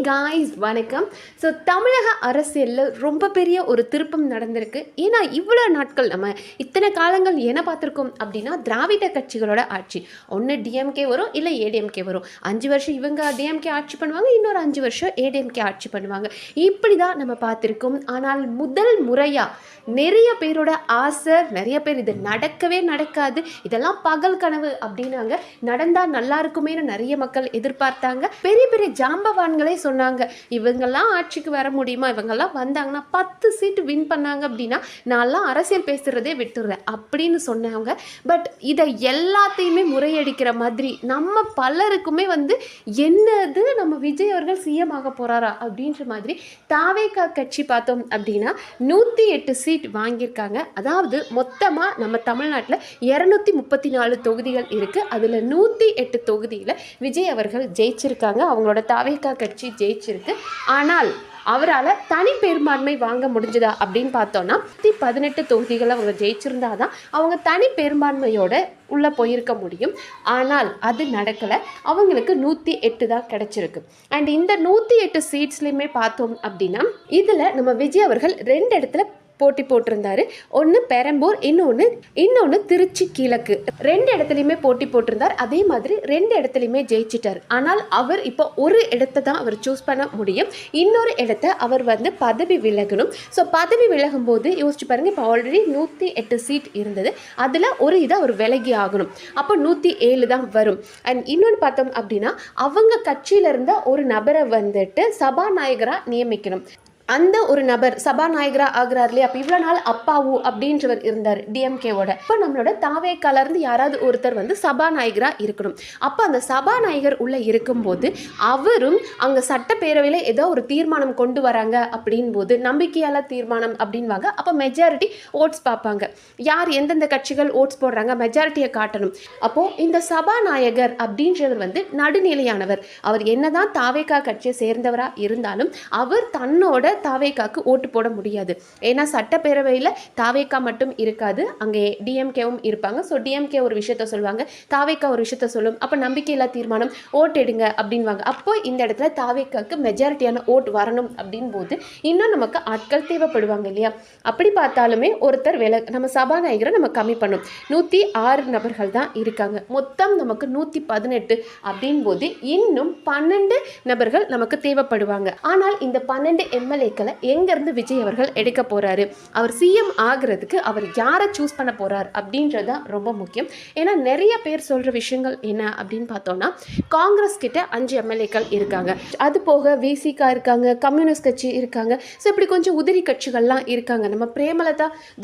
Guys வணக்கம். So தமிழக அரசியலில் ரொம்ப பெரிய ஒரு திருப்பம் நடந்திருக்கு. ஏன்னா இவ்வளோ நாட்கள் நம்ம இத்தனை காலங்கள் என்ன பார்த்துருக்கோம் அப்படின்னா, திராவிட கட்சிகளோட ஆட்சி. ஒன்று டிஎம்கே வரும், இல்லை ஏடிஎம்கே வரும். 5 வருஷம் இவங்க டிஎம்கே ஆட்சி பண்ணுவாங்க, இன்னொரு 5 வருஷம் ஏடிஎம்கே ஆட்சி பண்ணுவாங்க. இப்படி தான் நம்ம பார்த்துருக்கோம். ஆனால் முதல் முறையாக நிறைய பேரோட ஆசை, நிறைய பேர் இது நடக்கவே நடக்காது, இதெல்லாம் பகல் கனவு அப்படின்னாங்க. நடந்தால் நல்லா இருக்குமேனு நிறைய மக்கள் எதிர்பார்த்தாங்க. பெரிய பெரிய ஜாம்பவான்களே சொன்னாங்க, இவங்கெல்லாம் ஆட்சிக்கு வர முடியுமா, இவங்கெல்லாம் வந்தாங்கன்னா 10 சீட்டு வின் பண்ணாங்க அப்படின்னா நான்லாம் அரசியல் பேசுகிறதே விட்டுடுறேன் அப்படின்னு சொன்னாங்க. பட் இதை எல்லாத்தையுமே முறையடிக்கிற மாதிரி நம்ம பலருக்குமே என்னது நம்ம விஜய் அவர்கள் சிஎம் ஆக போகிறாரா அப்படின்ற மாதிரி தாவேகா கட்சி பார்த்தோம் அப்படின்னா 108 சீட் வாங்கியிருக்காங்க. அதாவது மொத்தமாக நம்ம தமிழ்நாட்டில் 234 தொகுதிகள் இருக்குது. அதில் 108 தொகுதியில் விஜய் அவர்கள் ஜெயிச்சிருக்காங்க. அவங்களோட தாவேகா கட்சி ஜெயிச்சிருக்கு. ஆனால் அவரால் தனி பெரும்பான்மை வாங்க முடிஞ்சுதா அப்படின்னு பார்த்தோன்னா 18 தொகுதிகளை அவங்க ஜெயிச்சிருந்தா தான் அவங்க தனி பெரும்பான்மையோட உள்ளே போயிருக்க முடியும். ஆனால் அது நடக்கலை. அவங்களுக்கு 108 தான் கிடச்சிருக்கு. அண்ட் இந்த 108 சீட்ஸ்லையுமே பார்த்தோம் அப்படின்னா இதில் நம்ம விஜய் அவர்கள் 2 இடத்துல போட்டி போட்டிருந்தாரு. ஒன்று பெரம்பூர், இன்னொன்று திருச்சி கிழக்கு. 2 இடத்துலையுமே போட்டி போட்டிருந்தார். அதே மாதிரி 2 இடத்துலையுமே ஜெயிச்சிட்டார். ஆனால் அவர் இப்போ ஒரு இடத்தை தான் அவர் சூஸ் பண்ண முடியும். இன்னொரு இடத்த அவர் பதவி விலகணும். ஸோ பதவி விலகும் போது யோசிச்சு பாருங்க, இப்போ ஆல்ரெடி 108 சீட் இருந்தது, அதில் ஒரு இதை அவர் விலகி ஆகணும். அப்போ 107 தான் வரும். அண்ட் இன்னொன்று பார்த்தோம் அப்படின்னா அவங்க கட்சியில இருந்த ஒரு நபரை சபாநாயகராக நியமிக்கணும். அந்த ஒரு நபர் சபாநாயகராக ஆகிறார் இல்லையா. அப்போ இவ்வளோ நாள் அப்பாவு அப்படின்றவர் இருந்தார் டிஎம்கேவோட. இப்போ நம்மளோட தாவேக்காலேருந்து யாராவது ஒருத்தர் சபாநாயகராக இருக்கணும். அப்போ அந்த சபாநாயகர் உள்ளே இருக்கும்போது அவரும் அங்கே சட்டப்பேரவையில் ஏதோ ஒரு தீர்மானம் கொண்டு வராங்க அப்படின் போது நம்பிக்கையால தீர்மானம் அப்படின்வாங்க. அப்போ மெஜாரிட்டி ஓட்ஸ் பார்ப்பாங்க, யார் எந்தெந்த கட்சிகள் ஓட்ஸ் போடுறாங்க, மெஜாரிட்டியை காட்டணும். அப்போது இந்த சபாநாயகர் அப்படின்றவர் நடுநிலையானவர். அவர் என்னதான் தாவேக்கா கட்சியை சேர்ந்தவராக இருந்தாலும் அவர் தன்னோட தாவேக்காக்கு ஓட்டு போட முடியாது. ஏன்னா சட்டப்பேரவையில் தாவேக்கா மட்டும் இருக்காது, அங்கே டிஎம்கேவும் இருப்பாங்க. ஸோ டிஎம்கே ஒரு விஷயத்த சொல்லுவாங்க, தாவேக்கா ஒரு விஷயத்த சொல்லும். அப்போ நம்பிக்கையில்லா தீர்மானம் ஓட்டு எடுங்க அப்படின்வாங்க. அப்போ இந்த இடத்துல தாவேக்காக்கு மெஜாரிட்டியான ஓட்டு வரணும் அப்படின் போது இன்னும் நமக்கு ஆட்கள் தேவைப்படுவாங்க இல்லையா. அப்படி பார்த்தாலுமே ஒருத்தர் நம்ம சபாநாயகரை நம்ம கம்மி பண்ணும். 106 நபர்கள் தான் இருக்காங்க. மொத்தம் நமக்கு 118 அப்படின் போது இன்னும் 12 நபர்கள் நமக்கு தேவைப்படுவாங்க. ஆனால் இந்த 12 எம்எல்ஏ எங்கிருந்து விஜய் அவர்கள் எடுக்க போறாரு, அவர் சிஎம் ஆகிறதுக்கு அவர் யாரை சூஸ் பண்ண போறார் அப்படின்றது ரொம்ப முக்கியம். ஏன்னா நிறைய பேர் சொல்ற விஷயங்கள் என்ன அப்படின்னு பார்த்தோம்னா, காங்கிரஸ் கிட்ட 5 எம்எல்ஏக்கள் இருக்காங்க, அது போக விசிகா இருக்காங்க, கம்யூனிஸ்ட் கட்சி இருக்காங்க. ஸோ இப்படி கொஞ்சம் உதிரி கட்சிகள்லாம் இருக்காங்க. நம்ம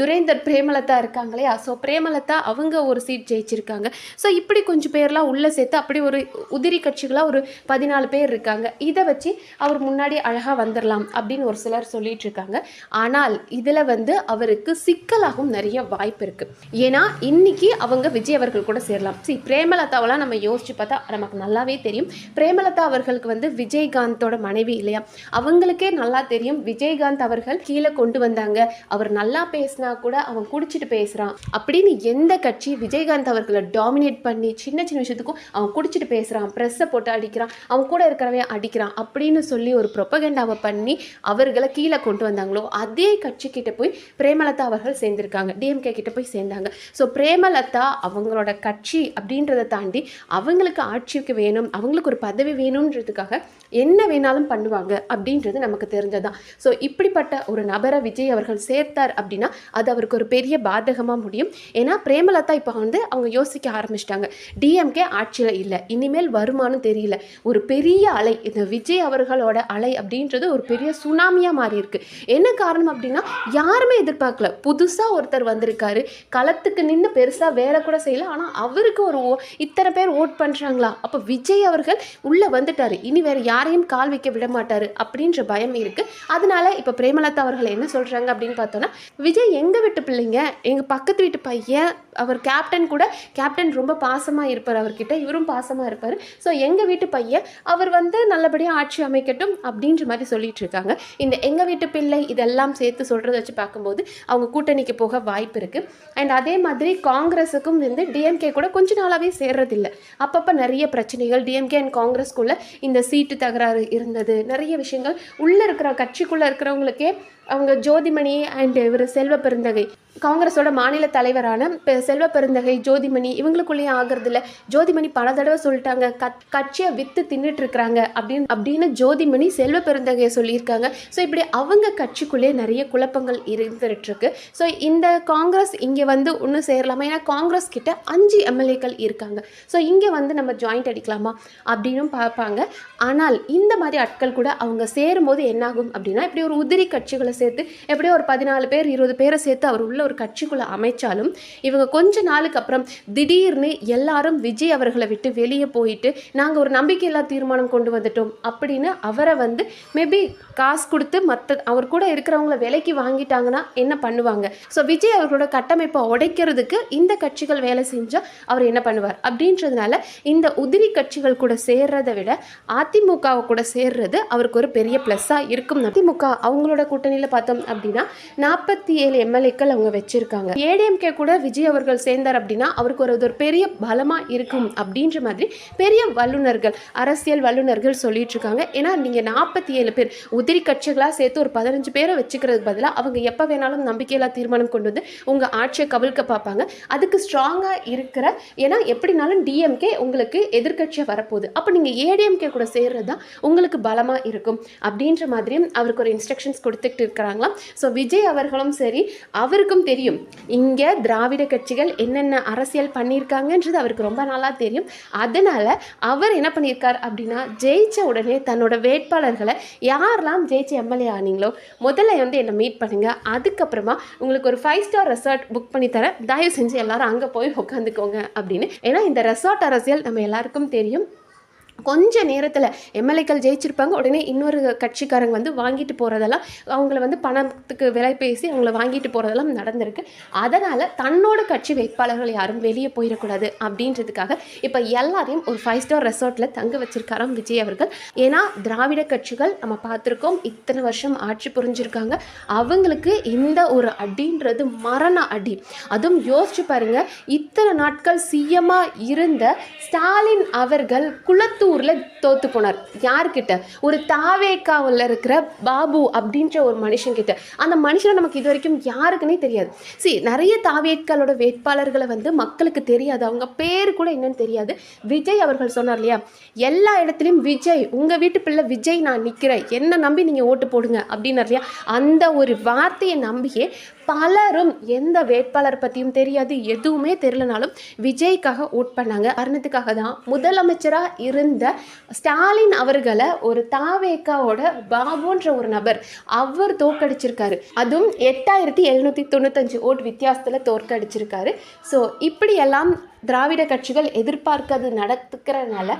துரைந்தர் பிரேமலதா இருக்காங்க இல்லையா. ஸோ பிரேமலதா அவங்க ஒரு சீட் ஜெயிச்சிருக்காங்க. ஸோ இப்படி கொஞ்சம் பேர்லாம் உள்ள சேர்த்து அப்படி ஒரு உதிரி கட்சிகளாக ஒரு 14 பேர் இருக்காங்க. இதை வச்சு அவர் முன்னாடி அழகாக வந்துடலாம் அப்படின்னு ஒரு சிலர் சொல்லிட்டு இருக்காங்க. ஆனால் இதில் அவருக்கு சிக்கலாகவும் நிறைய வாய்ப்பு இருக்கு. ஏன்னா இன்னைக்கு அவங்க விஜய் அவர்கள் கூட சேரலாம். பிரேமலதாவெல்லாம் நம்ம யோசிச்சு பார்த்தா நமக்கு நல்லாவே தெரியும். பிரேமலதா அவர்களுக்கு விஜயகாந்தோட மனைவி இல்லையா. அவங்களுக்கே நல்லா தெரியும் விஜயகாந்த் அவர்கள் கீழே கொண்டு வந்தாங்க, அவர் நல்லா பேசினா கூட அவன் குடிச்சிட்டு பேசுறான் அப்படின்னு எந்த கட்சி விஜயகாந்த் அவர்களை டாமினேட் பண்ணி சின்ன சின்ன விஷயத்துக்கும் அவன் குடிச்சிட்டு பேசுறான், ப்ரெஸ்ஸை போட்டு அடிக்கிறான், அவன் கூட இருக்கிறவன் அடிக்கிறான் அப்படின்னு சொல்லி ஒரு ப்ரொபகண்டாவை பண்ணி அவர்களை கீழே கொண்டு வந்தாங்களோ அதே கட்சி கிட்ட போய் பிரேமலதா அவர்கள் சேர்ந்திருக்காங்க, டிஎம்கே கிட்ட போய் சேர்ந்தாங்க. ஸோ பிரேமலதா அவங்களோட கட்சி அப்படின்றத தாண்டி அவங்களுக்கு ஆட்சிக்கு வேணும், அவங்களுக்கு ஒரு பதவி வேணும்ன்றதுக்காக என்ன வேணாலும் பண்ணுவாங்க அப்படின்றது நமக்கு தெரிஞ்சதான். ஸோ இப்படிப்பட்ட ஒரு நபரை விஜய் அவர்கள் சேர்த்தார் அப்படின்னா அது அவருக்கு ஒரு பெரிய பாதகமாக முடியும். ஏன்னா பிரேமலதா இப்போ அவங்க யோசிக்க ஆரம்பிச்சிட்டாங்க, டிஎம்கே ஆட்சியில் இல்லை, இனிமேல் வருமானம் தெரியல, ஒரு பெரிய அலை, இந்த விஜய் அவர்களோட அலை அப்படின்றது ஒரு பெரிய சுனாமியாக மாறி இருக்கு. என்ன காரணம் அப்படின்னா யாருமே எதிர்பார்க்கல. புதுசாக ஒருத்தர் வந்திருக்காரு, களத்துக்கு நின்று பெருசாக வேலை கூட செய்யல, ஆனால் அவருக்கு இத்தனை பேர் ஓட் பண்ணுறாங்களா, அப்போ விஜய் அவர்கள் உள்ளே வந்துட்டாரு, இனி வேறு யாரையும் கால் வைக்க விட மாட்டாரு அப்படின்ற பயம் இருக்கு. அதனால இப்போ பிரேமலதா அவர்கள் என்ன சொல்கிறாங்க அப்படின்னு பார்த்தோன்னா, விஜய் எங்கள் வீட்டு பிள்ளைங்க, எங்கள் பக்கத்து வீட்டு பையன் அவர் கேப்டன் கூட, கேப்டன் ரொம்ப பாசமாக இருப்பார் அவர்கிட்ட, இவரும் பாசமாக இருப்பார். ஸோ எங்கள் வீட்டு பையன் அவர் வந்து நல்லபடியாக ஆட்சி அமைக்கட்டும் அப்படின்ற மாதிரி சொல்லிட்டு இருக்காங்க. இந்த எங்கள் வீட்டு பிள்ளை இதெல்லாம் சேர்த்து சொல்கிறத வச்சு பார்க்கும்போது அவங்க கூட்டணிக்கு போக வாய்ப்பு இருக்குது. அண்ட் அதே மாதிரி காங்கிரஸுக்கும் வந்து டிஎம்கே கூட கொஞ்ச நாளாகவே சேர்றதில்லை. அப்பப்போ நிறைய பிரச்சனைகள் டிஎம்கே அண்ட் காங்கிரஸ்குள்ளே இந்த சீட்டு தகராறு இருந்தது. நிறைய விஷயங்கள் உள்ளே இருக்கிற கட்சிக்குள்ளே இருக்கிறவங்களுக்கே அவங்க ஜோதிமணி அண்ட் இவர் செல்வ பெருந்தகை, காங்கிரஸோட மாநில தலைவரான செல்வ பெருந்தகை, ஜோதிமணி இவங்களுக்குள்ளேயே ஆகிறதில்ல. ஜோதிமணி பல தடவை சொல்லிட்டாங்க கட்சியை விற்று தின்னுட்டு இருக்கிறாங்க அப்படின்னு ஜோதிமணி செல்வ பெருந்தகையை சொல்லியிருக்காங்க. ஸோ இப்படி அவங்க கட்சிக்குள்ளேயே நிறைய குழப்பங்கள் இருந்துகிட்ருக்கு. ஸோ இந்த காங்கிரஸ் இங்கே வந்து ஒன்று சேரலாமா? ஏன்னா காங்கிரஸ் கிட்ட 5 எம்எல்ஏக்கள் இருக்காங்க. ஸோ இங்கே வந்து நம்ம ஜாயிண்ட் அடிக்கலாமா அப்படின்னு பார்ப்பாங்க. ஆனால் இந்த மாதிரி ஆட்கள் கூட அவங்க சேரும்போது என்னாகும் அப்படின்னா, இப்படி ஒரு உதிரி கட்சிகளை சேர்த்து எப்படியோ ஒரு 14 பேர் 20 பேரை சேர்த்து அவர் உள்ள ஒரு கட்சிக்குள்ள அமைச்சாலும் இவங்க கொஞ்ச நாளுக்கு அப்புறம் திடீர்னு எல்லாரும் விஜய் அவர்களை விட்டு வெளியே போயிட்டு நாங்கள் ஒரு நம்பிக்கையில்லா தீர்மானம் கொண்டு வந்துட்டோம் அப்படின்னு அவரை வந்து மேபி காசு கொடுத்து அவர் கூட இருக்கிறவங்கள விலைக்கு வாங்கிட்டாங்கன்னா என்ன பண்ணுவாங்க? ஸோ விஜய் அவர்களோட கட்டமைப்பை உடைக்கிறதுக்கு இந்த கட்சிகள் வேலை செஞ்சால் அவர் என்ன பண்ணுவார் அப்படின்றதுனால இந்த உதிரி கட்சிகள் கூட சேர்றதை விட அதிமுகவை கூட சேர்றது அவருக்கு ஒரு பெரிய ப்ளஸ்ஸாக இருக்கும். அதிமுக அவங்களோட கூட்டணியில் பார்த்தோம் அப்படின்னா 47 எம்எல்ஏக்கள் அவங்க வச்சிருக்காங்க. ஏடிஎம்கே கூட விஜய் அவர்கள் சேர்ந்தார் அப்படின்னா அவருக்கு ஒரு பெரிய பலமாக இருக்கும் அப்படின்ற மாதிரி பெரிய வல்லுநர்கள், அரசியல் வல்லுநர்கள் சொல்லிட்டு இருக்காங்க. ஏன்னா நீங்கள் 47 பேர் உதிரி கட்சிகளாக சேர்த்து ஒரு 15 பேரை வச்சுக்கிறதுக்கு பதிலாக அவங்க எப்போ வேணாலும் நம்பிக்கையில்லா தீர்மானம் கொண்டு வந்து உங்கள் ஆட்சியை கவிழ்க்க பார்ப்பாங்க. அதுக்கு ஸ்ட்ராங்காக இருக்கிற, ஏன்னா எப்படினாலும் டிஎம்கே உங்களுக்கு எதிர்கட்சியாக வரப்போகுது, அப்போ நீங்கள் ஏடிஎம்கே கூட சேர்றது தான் உங்களுக்கு பலமாக இருக்கும் அப்படின்ற மாதிரியும் அவருக்கு ஒரு இன்ஸ்ட்ரக்ஷன்ஸ் கொடுத்துட்டு இருக்கிறாங்களாம். ஸோ விஜய் அவர்களும் சரி, அவருக்கும் தெரியும் இங்கே திராவிட கட்சிகள் என்னென்ன அரசியல் பண்ணியிருக்காங்கன்றது அவருக்கு ரொம்ப நாளாக தெரியும். அதனால் அவர் என்ன பண்ணியிருக்கார் அப்படின்னா, ஜெயிச்ச உடனே தன்னோட வேட்பாளர்களை யாரெல்லாம் ஜெயிச்ச எம்எல்ஏ ஆனீங்களோ முதல்ல வந்து என்னை மீட் பண்ணுங்கள், அதுக்கப்புறமா உங்களுக்கு ஒரு 5 ஸ்டார் ரெசார்ட் புக் பண்ணி தரேன், தயவு செஞ்சு எல்லாரும் அங்கே போய் உட்காந்துக்கோங்க அப்படின்னு. ஏன்னா இந்த ரெசார்ட் அரசியல் நம்ம எல்லாருக்கும் தெரியும். கொஞ்ச நேரத்தில் எம்எல்ஏக்கள் ஜெயிச்சிருப்பாங்க, உடனே இன்னொரு கட்சிக்காரங்க வந்து வாங்கிட்டு போகிறதெல்லாம், அவங்கள வந்து பணத்துக்கு விலை பேசி அவங்கள வாங்கிட்டு போகிறதெல்லாம் நடந்திருக்கு. அதனால் தன்னோட கட்சி வேட்பாளர்கள் யாரும் வெளியே போயிடக்கூடாது அப்படின்றதுக்காக இப்போ எல்லாரையும் ஒரு 5 ஸ்டார் ரெசார்ட்டில் தங்க வச்சிருக்காராம் விஜய் அவர்கள். ஏன்னா திராவிட கட்சிகள் நம்ம பார்த்துருக்கோம், இத்தனை வருஷம் ஆட்சி புரிஞ்சிருக்காங்க, அவங்களுக்கு இந்த ஒரு அடின்றது மரண அடி. அதுவும் யோசிச்சு பாருங்க, இத்தனை நாட்கள் சிஎம்மாக இருந்த ஸ்டாலின் அவர்கள் குளத்தூரில் தோத்து போனார். யார்கிட்ட? ஒரு தாவேக்காவில் இருக்கிற பாபு அப்படின்ற ஒரு மனுஷன்கிட்ட. அந்த மனுஷனை நமக்கு இது வரைக்கும் யாருக்குன்னே தெரியாது. நிறைய தாவேக்காலோட வேட்பாளர்களை வந்து மக்களுக்கு தெரியாது, அவங்க பேர் கூட என்னன்னு தெரியாது. விஜய் அவர்கள் சொன்னார் இல்லையா, எல்லா இடத்துலையும் விஜய், உங்கள் வீட்டு பிள்ளை விஜய் நான் நிற்கிறேன், என்ன நம்பி நீங்கள் ஓட்டு போடுங்க அப்படின்னார் இல்லையா, அந்த ஒரு வார்த்தையை நம்பியே பலரும் எந்த வேட்பாளர் பற்றியும் தெரியாது, எதுவுமே தெரியலனாலும் விஜய்க்காக ஓட் பண்ணாங்க. காரணத்துக்காக தான் முதலமைச்சராக இருந்த ஸ்டாலின் அவர்களை ஒரு தாவேக்காவோட பாபுன்ற ஒரு நபர் அவர் தோற்கடிச்சிருக்காரு. அதுவும் 8795 ஓட் வித்தியாசத்தில் தோற்கடிச்சிருக்காரு. ஸோ இப்படியெல்லாம் திராவிட கட்சிகள் எதிர்பார்க்காது நடத்துக்கிறனால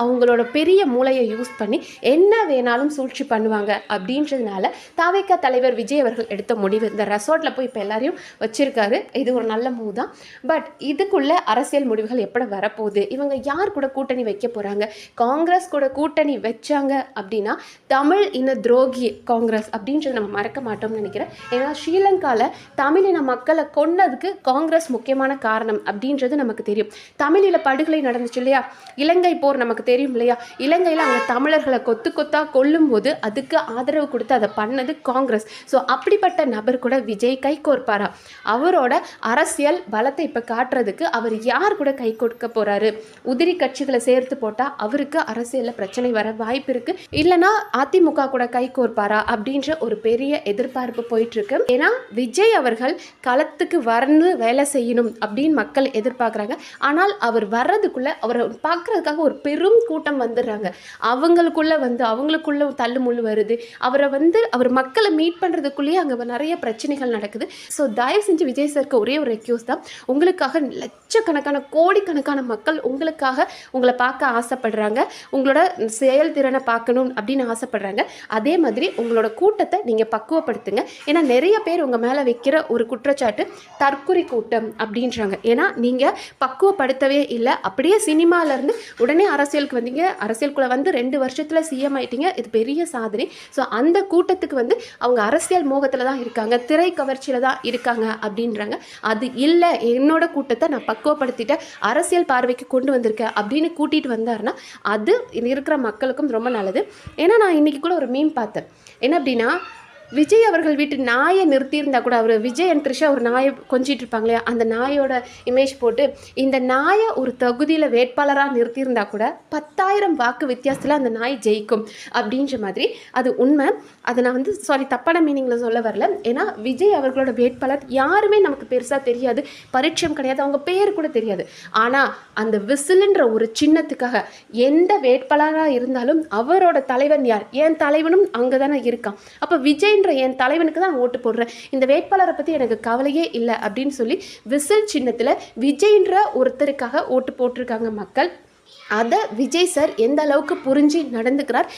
அவங்களோட பெரிய மூளையை யூஸ் பண்ணி என்ன வேணாலும் சூழ்ச்சி பண்ணுவாங்க அப்படின்றதுனால தாவேக்கா தலைவர் விஜய் அவர்கள் எடுத்த முடிவு இந்த ரெசார்ட்டில் போய் இப்போ எல்லாரையும் வச்சிருக்காரு. இது ஒரு நல்ல மூவ் தான். பட் இதுக்குள்ள அரசியல் முடிவுகள் எப்படி வரப்போகுது, இவங்க யார் கூட கூட்டணி வைக்க போகிறாங்க? காங்கிரஸ் கூட கூட்டணி வச்சாங்க அப்படின்னா தமிழ் இன துரோகி காங்கிரஸ் அப்படின்றது நம்ம மறக்க மாட்டோம்னு நினைக்கிறேன். ஏன்னா ஸ்ரீலங்காவில் தமிழின மக்களை கொன்னதுக்கு காங்கிரஸ் முக்கியமான காரணம் அப்படின்றது நமக்கு தெரியும். தமிழில படுகொலை நடந்துச்சு இல்லையா, இலங்கை போர் நமக்கு தெரியும் இல்லையா, இலங்கையில் அவங்க தமிழர்களை கொத்து கொத்தா கொல்லும் போது அதுக்கு ஆதரவு கொடுத்து அதை பண்ணது காங்கிரஸ். ஸோ அப்படிப்பட்ட நபர் கூட விஜய் கை கோர்ப்பாரா? அவரோட அரசியல் பலத்தை இப்போ காட்டுறதுக்கு அவர் யார் கூட கை கொடுக்க போறாரு? உதிரி கட்சிகளை சேர்த்து போட்டால் அவருக்கு அரசியலில் பிரச்சனை வர வாய்ப்பு இருக்கு, இல்லைனா அதிமுக கூட கை கோர்ப்பாரா அப்படின்ற ஒரு பெரிய எதிர்பார்ப்பு போயிட்டு இருக்கு. ஏன்னா விஜய் அவர்கள் களத்துக்கு வரணும், வேலை செய்யணும் அப்படின்னு மக்கள் எதிர்பார்க்க எதிர்பார்க்குறாங்க. ஆனால் அவர் வர்றதுக்குள்ளே அவரை பார்க்குறதுக்காக ஒரு பெரும் கூட்டம் வந்துடுறாங்க. அவங்களுக்குள்ள தள்ளுமுள்ளு வருது. அவர் மக்களை மீட் பண்ணுறதுக்குள்ளேயே அங்கே நிறைய பிரச்சனைகள் நடக்குது. ஸோ தயவு செஞ்சு விஜய் சாருக்கு ஒரே ஒரு ரெக்யூஸ் தான், உங்களுக்காக லட்சக்கணக்கான கோடிக்கணக்கான மக்கள் உங்களை பார்க்க ஆசைப்படுறாங்க, உங்களோட செயல்திறனை பார்க்கணும் அப்படின்னு ஆசைப்படுறாங்க. அதே மாதிரி உங்களோட கூட்டத்தை நீங்கள் பக்குவப்படுத்துங்க. ஏன்னா நிறைய பேர் உங்கள் மேலே வைக்கிற ஒரு குற்றச்சாட்டு தற்குறி கூட்டம் அப்படின்றாங்க. ஏன்னா நீங்கள் பக்குவப்படுத்தவே இல்லை, அப்படியே சினிமாவிலேருந்து உடனே அரசியலுக்கு வந்தீங்க, அரசியலுக்குள்ளே வந்து 2 வருஷத்தில் சிஎம் ஆயிட்டீங்க, இது பெரிய சாதனை. ஸோ அந்த கூட்டத்துக்கு அவங்க அரசியல் மோகத்தில் தான் இருக்காங்க, திரை கவர்ச்சியில் தான் இருக்காங்க அப்படின்றாங்க. அது இல்லை, என்னோட கூட்டத்தை நான் பக்குவப்படுத்திட்டேன், அரசியல் பார்வைக்கு கொண்டு வந்திருக்கேன் அப்படின்னு கூட்டிகிட்டு வந்தாருன்னா அது இருக்கிற மக்களுக்கும் ரொம்ப நல்லது. ஏன்னா நான் இன்றைக்கி கூட ஒரு மீம் பார்த்தேன். என்ன அப்படின்னா, விஜய் அவர்கள் வீட்டு நாயை நிறுத்தியிருந்தா கூட, அவர் விஜய் அண்ட் த்ரிஷா ஒரு நாயை கொஞ்சிட்டு இருப்பாங்க இல்லையா, அந்த நாயோட இமேஜ் போட்டு இந்த நாயை ஒரு தொகுதியில் வேட்பாளராக நிறுத்தியிருந்தா கூட 10,000 வாக்கு வித்தியாசத்தில் அந்த நாய் ஜெயிக்கும் அப்படின்ற மாதிரி. அது உண்மை. அதை நான் தப்பான மீனிங்கில் சொல்ல வரல. ஏன்னா விஜய் அவர்களோட வேட்பாளர் யாருமே நமக்கு பெருசாக தெரியாது, பரிச்சயம் கிடையாது, அவங்க பேர் கூட தெரியாது. ஆனால் அந்த விசிலுன்ற ஒரு சின்னத்துக்காக எந்த வேட்பாளராக இருந்தாலும் அவரோட தலைவன் யார், என் தலைவனும் அங்கே தானே இருக்கான், அப்போ விஜய் என் தலைவனுக்கு தான் ஓட்டு போடுறேன், இந்த வேட்பாளரை பற்றி எனக்கு கவலையே இல்லை அப்படின்னு சொல்லி விசில் சின்னத்தில் விஜய்ன்ற ஒருத்தருக்காக ஓட்டு போட்டிருக்காங்க மக்கள். அதை விஜய் சார் எந்த அளவுக்கு புரிஞ்சு நடந்துக்கிறார்.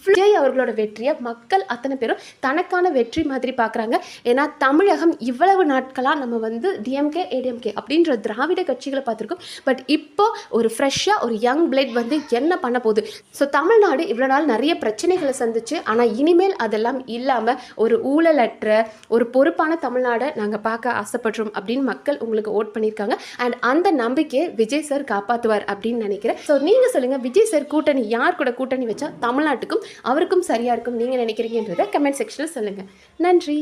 விஜய் அவர்களோட வெற்றியை மக்கள் அத்தனை பேரும் தனக்கான வெற்றி மாதிரி பார்க்குறாங்க. ஏன்னா தமிழகம் இவ்வளவு நாட்களாக நம்ம டிஎம்கே ஏடிஎம்கே அப்படின்ற திராவிட கட்சிகளை பார்த்துருக்கோம். பட் இப்போ ஒரு ஃப்ரெஷ்ஷாக ஒரு யங் பிளட் என்ன பண்ண போகுது. ஸோ தமிழ்நாடு இவ்வளோ நாள் நிறைய பிரச்சனைகளை சந்திச்சு, ஆனால் இனிமேல் அதெல்லாம் இல்லாமல் ஒரு ஊழலற்ற ஒரு பொறுப்பான தமிழ்நாடை நாங்கள் பார்க்க ஆசைப்படுறோம் அப்படின்னு மக்கள் உங்களுக்கு ஓட் பண்ணியிருக்காங்க. அண்ட் அந்த நம்பிக்கையை விஜய் சார் காப்பாற்றுவார் அப்படின்னு நினைக்கிறேன். ஸோ நீங்கள் சொல்லுங்கள், விஜய் சார் கூட்டணி யார் கூட கூட்டணி வச்சா தமிழ்நாட்டுக்கும் அவருக்கும் சரியாக இருக்கும் நீங்கள் நினைக்கிறீங்கன்றதை கமெண்ட் செக்ஷனில் சொல்லுங்கள். நன்றி.